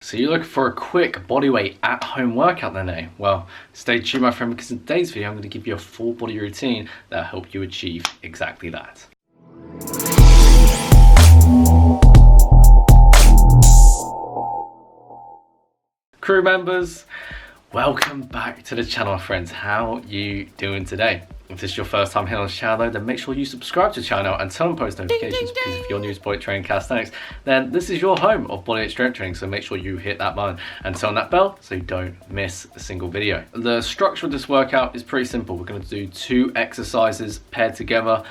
So you're looking for a quick bodyweight at-home workout then, eh? Well, stay tuned my friend, because in today's video I'm going to give you a full body routine that'll help you achieve exactly that. Crew members, welcome back to the channel, my friends. How you doing today? If this is your first time here on the channel, then make sure you subscribe to the channel and turn on post notifications, because if you're new to bodyweight training calisthenics, then this is your home of bodyweight strength training. So make sure you hit that button and turn on that bell so you don't miss a single video. The structure of this workout is pretty simple. We're going to do 2 exercises paired together,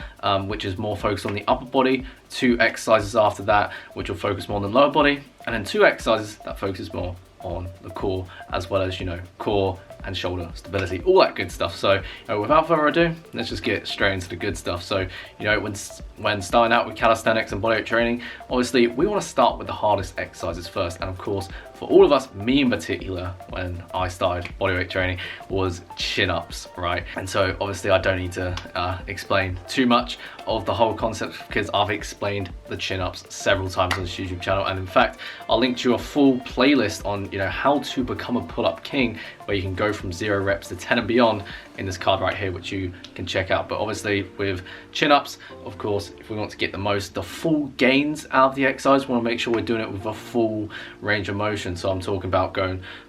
which is more focused on the upper body, 2 exercises after that, which will focus more on the lower body, and then 2 exercises that focus more on the core, as well as, core and shoulder stability, all that good stuff. So without further ado, let's just get straight into the good stuff. So when starting out with calisthenics and bodyweight training, obviously we want to start with the hardest exercises first. And of course, for all of us, me in particular, when I started bodyweight training, was chin-ups, right? And so obviously I don't need to explain too much of the whole concept, because I've explained the chin-ups several times on this YouTube channel. And in fact, I'll link to a full playlist on how to become a pull-up king, where you can go from 0 reps to 10 and beyond in this card right here, which you can check out. But obviously with chin-ups, of course, if we want to get the full gains out of the exercise, we want to make sure we're doing it with a full range of motion. So I'm talking about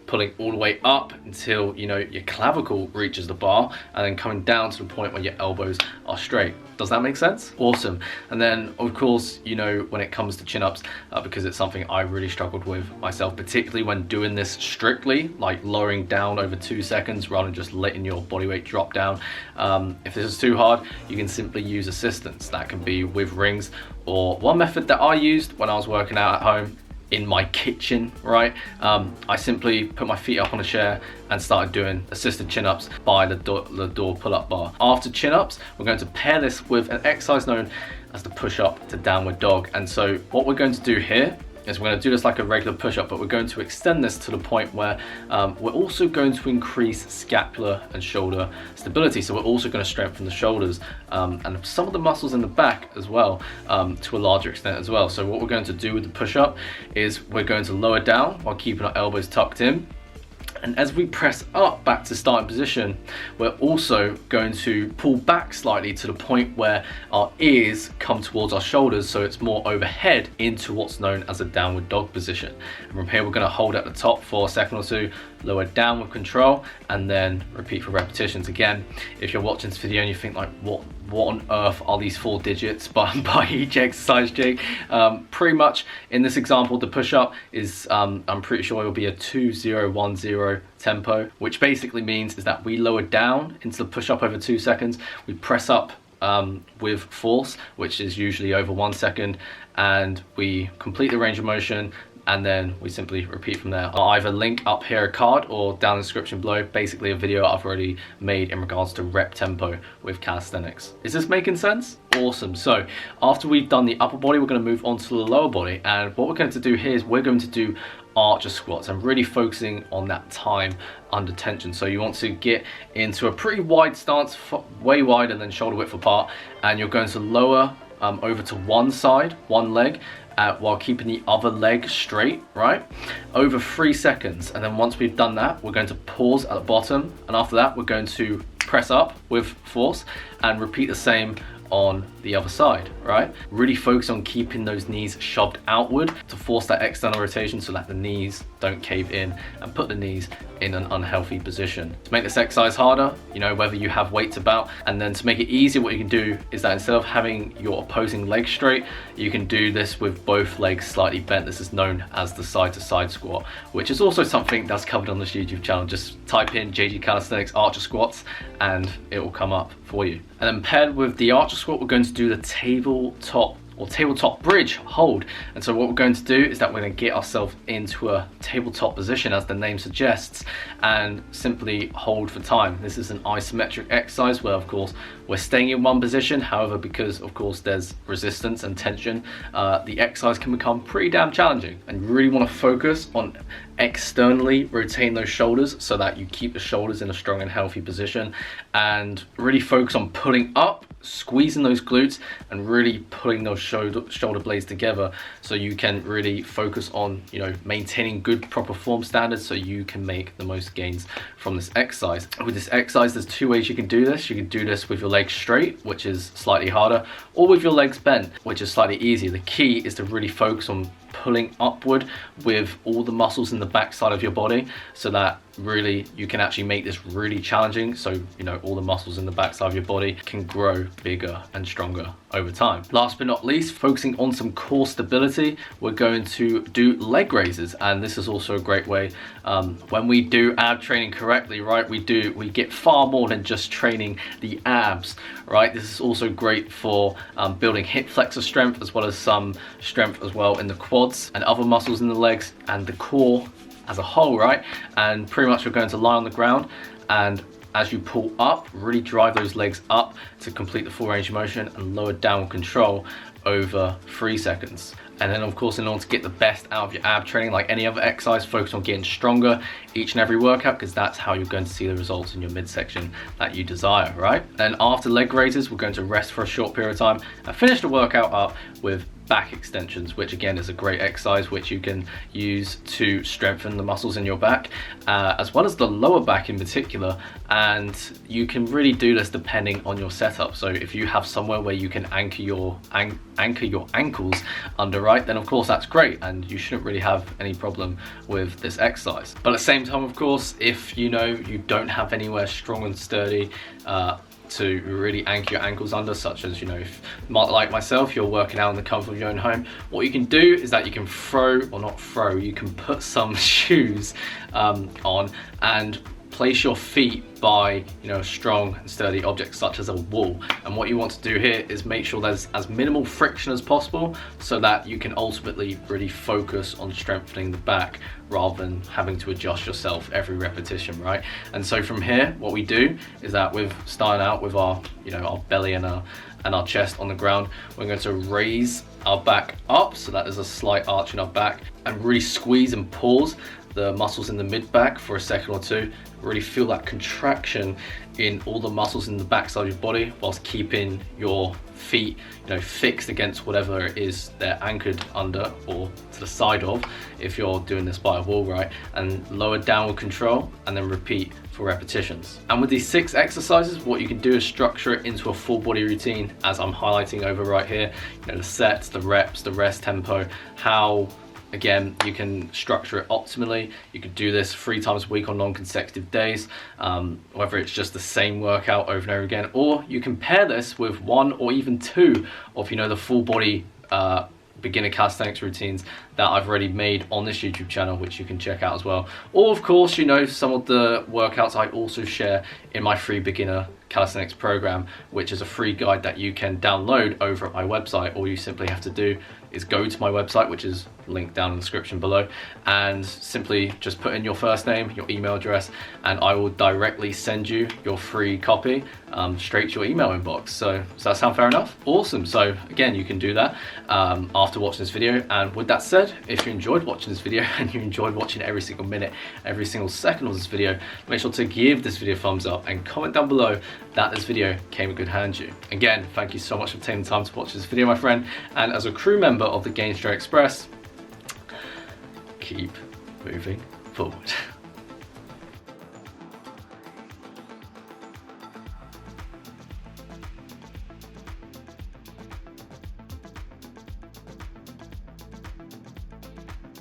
pulling all the way up until your clavicle reaches the bar, and then coming down to the point where your elbows are straight. Does that make sense? Awesome. And then of course, when it comes to chin-ups, because it's something I really struggled with myself, particularly when doing this strictly, like lowering down over 2 seconds rather than just letting your body weight drop down. If this is too hard, you can simply use assistance. That can be with rings, or one method that I used when I was working out at home in my kitchen, right? I simply put my feet up on a chair and started doing assisted chin-ups by the door pull-up bar. After chin-ups, we're going to pair this with an exercise known as the push-up to downward dog. And so what we're going to do here is we're going to do this like a regular push-up, but we're going to extend this to the point where we're also going to increase scapular and shoulder stability. So we're also going to strengthen the shoulders and some of the muscles in the back as well, to a larger extent as well. So what we're going to do with the push-up is we're going to lower down while keeping our elbows tucked in. And as we press up back to starting position, we're also going to pull back slightly to the point where our ears come towards our shoulders, so it's more overhead into what's known as a downward dog position. And from here, we're going to hold at the top for a second or 2, lower down with control, and then repeat for repetitions. Again, if you're watching this video and you think like, what on earth are these 4 digits by each exercise, Jake? Pretty much in this example, the push-up is, I'm pretty sure it will be a 2-0-1-0 tempo, which basically means is that we lower down into the push-up over 2 seconds, we press up with force, which is usually over 1 second, and we complete the range of motion, and then we simply repeat from there. I'll either link up here a card or down in the description below, basically a video I've already made in regards to rep tempo with calisthenics. Is this making sense? Awesome. So after we've done the upper body, we're going to move on to the lower body, and what we're going to do here is we're going to do archer squats. I'm really focusing on that time under tension. So you want to get into a pretty wide stance, way wide and then shoulder width apart, and you're going to lower over to one side, one leg, while keeping the other leg straight, right? Over 3 seconds. And then once we've done that, we're going to pause at the bottom, and after that we're going to press up with force and repeat the same on the other side, right? Really focus on keeping those knees shoved outward to force that external rotation so that the knees don't cave in and put the knees in an unhealthy position. To make this exercise harder, whether you have weights about, and then to make it easier, what you can do is that instead of having your opposing leg straight, you can do this with both legs slightly bent. This is known as the side-to-side squat, which is also something that's covered on this YouTube channel. Just type in JG Calisthenics Archer Squats and it will come up for you. And then paired with the archer squat, we're going to do the tabletop bridge hold. And so what we're going to do is that we're going to get ourselves into a tabletop position, as the name suggests, and simply hold for time. This is an isometric exercise where, of course, we're staying in one position. However, because of course there's resistance and tension, the exercise can become pretty damn challenging, and you really want to focus on externally rotating those shoulders so that you keep the shoulders in a strong and healthy position, and really focus on pulling up squeezing those glutes and really pulling those shoulder blades together, so you can really focus on, you know, maintaining good proper form standards so you can make the most gains from this exercise. With this exercise, there's two ways you can do this. You can do this with your legs straight, which is slightly harder, or with your legs bent, which is slightly easier. The key is to really focus on pulling upward with all the muscles in the back side of your body, so that really you can actually make this really challenging, so you know all the muscles in the back side of your body can grow bigger and stronger over time. Last but not least, focusing on some core stability, we're going to do leg raises, and this is also a great way when we do ab training correctly, right? We get far more than just training the abs, right? This is also great for building hip flexor strength, as well as some strength as well in the quads and other muscles in the legs and the core as a whole, right? And pretty much we're going to lie on the ground, and as you pull up, really drive those legs up to complete the full range of motion, and lower downward control over 3 seconds. And then of course, in order to get the best out of your ab training, like any other exercise, focus on getting stronger each and every workout, because that's how you're going to see the results in your midsection that you desire, right? And after leg raises, we're going to rest for a short period of time and finish the workout up with back extensions, which again is a great exercise which you can use to strengthen the muscles in your back, as well as the lower back in particular. And you can really do this depending on your setup. So if you have somewhere where you can anchor your ankles under, right, then of course that's great, and you shouldn't really have any problem with this exercise. But at the same time, of course, if you know you don't have anywhere strong and sturdy to really anchor your ankles under, such as, you know, if like myself, you're working out in the comfort of your own home, what you can do is that you can you can put some shoes on and place your feet by, you know, a strong and sturdy object such as a wall. And what you want to do here is make sure there's as minimal friction as possible, so that you can ultimately really focus on strengthening the back rather than having to adjust yourself every repetition, right? And so from here, what we do is that we're starting out with our, you know, our belly and our chest on the ground. We're going to raise our back up so that there's a slight arch in our back, and really squeeze and pause the muscles in the mid back for a second or two. Really feel that contraction in all the muscles in the back side of your body, whilst keeping your feet, you know, fixed against whatever it is they're anchored under or to the side of, if you're doing this by a wall, right? And lower downward control, and then repeat for repetitions. And with these 6 exercises, what you can do is structure it into a full body routine, as I'm highlighting over right here. You know, the sets, the reps, the rest tempo, how again you can structure it optimally. You could do this 3 times a week on non-consecutive days, whether it's just the same workout over and over again, or you can pair this with 1 or even 2 of, you know, the full body beginner calisthenics routines that I've already made on this YouTube channel, which you can check out as well. Or of course, you know, some of the workouts I also share in my free beginner calisthenics program, which is a free guide that you can download over at my website. All you simply have to do is go to my website, which is linked down in the description below, and simply just put in your first name, your email address, and I will directly send you your free copy straight to your email inbox. So does that sound fair enough? Awesome. So again, you can do that after watching this video. And with that said, if you enjoyed watching this video and you enjoyed watching every single minute, every single second of this video, make sure to give this video a thumbs up and comment down below that this video came in good hands to you. Again, thank you so much for taking the time to watch this video, my friend. And as a crew member of the Gain Straight Express, keep moving forward.